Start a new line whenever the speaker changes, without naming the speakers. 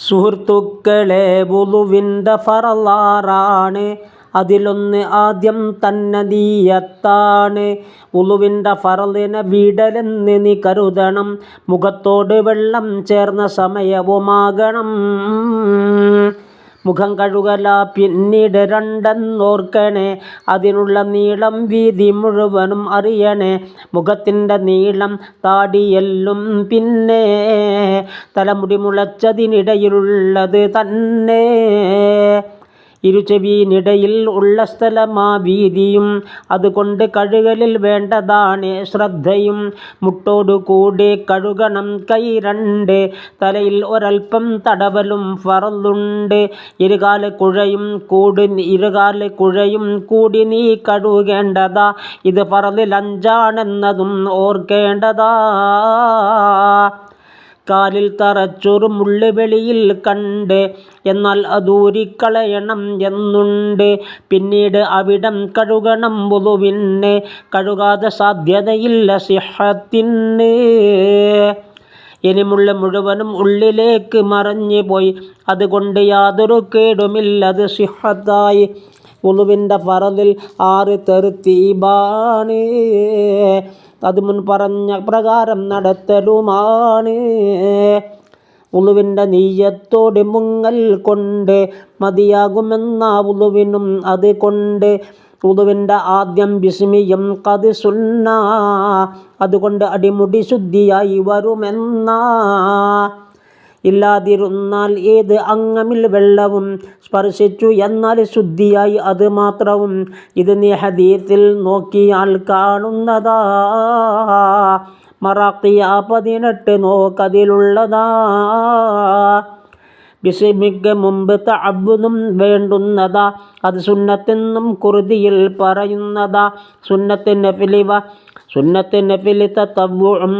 സുഹൃത്തുക്കളെ, വുളുവിൻ്റെ ഫറളാറാണ്. അതിലൊന്ന് ആദ്യം തന്നെ നീയത്താണ്. വുളുവിൻ്റെ ഫറളിനെ വിടലെന്ന് നീ കരുതണം. മുഖത്തോട് വെള്ളം ചേർന്ന സമയവുമാകണം. മുഖം കഴുകല പിന്നീട് രണ്ടെന്നോർക്കണേ. അതിനുള്ള നീളം വീതി മുഴുവനും അറിയണേ. മുഖത്തിൻ്റെ നീളം താടിയെല്ലും പിന്നെ തലമുടി മുളച്ചതിനിടയിലുള്ളത് തന്നെ. ഇരുചെവിയിനിടയിൽ ഉള്ള സ്ഥലമാ വീതിയും. അതുകൊണ്ട് കഴുകലിൽ വേണ്ടതാണ് ശ്രദ്ധയും. മുട്ടോടുകൂടി കഴുകണം കൈ രണ്ട്. തലയിൽ ഒരൽപ്പം തടവലും ഫറളുണ്ട്. ഇരുകാല് കുഴയും കൂടി നീ കഴുകേണ്ടതാ. ഇത് ഫറളിൽ 5 ഓർക്കേണ്ടതാ. കാലിൽ തറച്ചൊരു മുള്ള് വെളിയിൽ കണ്ട്, എന്നാൽ അതൂരിക്കളയണം എന്നുണ്ട്. പിന്നീട് അവിടം കഴുകണം വുളുവിന്. കഴുകാതെ സാധ്യതയില്ല സിഹത്തിന്. ഇനി മുള്ള് മുഴുവനും ഉള്ളിലേക്ക് മറഞ്ഞു പോയി. അതുകൊണ്ട് യാതൊരു കേടുമില്ലത് സിഹത്തായി. വുളുവിൻ്റെ ഫറളിൽ 6 തർത്തീബാണ്. അത് മുൻ പറഞ്ഞ പ്രകാരം നടത്തലുമാണ്. വുളുവിൻ്റെ നീയത്തോട് മുങ്ങൽ കൊണ്ട് മതിയാകുമെന്ന വുളുവിനും അത് കൊണ്ട്. വുളുവിൻ്റെ ആദ്യം ബിസ്മിയും ഖദ് സുന്ന. അതുകൊണ്ട് അടിമുടി ശുദ്ധിയായി വരുമെന്ന. ഇല്ലാതിരുന്നാൽ ഏത് അംഗമിൽ വെള്ളവും സ്പർശിച്ചു എന്നാൽ ശുദ്ധിയായി അത് മാത്രവും. ഇത് നീ ഹദീസിൽ നോക്കിയാൽ കാണുന്നതാ. മറാഖിയ 18 നോക്കതിലുള്ളതാ. ബിസ്മിക്ക് മുമ്പ് തഅബ്ബുദും വേണ്ടുന്നതാ. അത് സുന്നത്തെന്നും കുർദിയിൽ പറയുന്നതാ. സുന്നത്ത് നഫിലി തതവ്വുഉം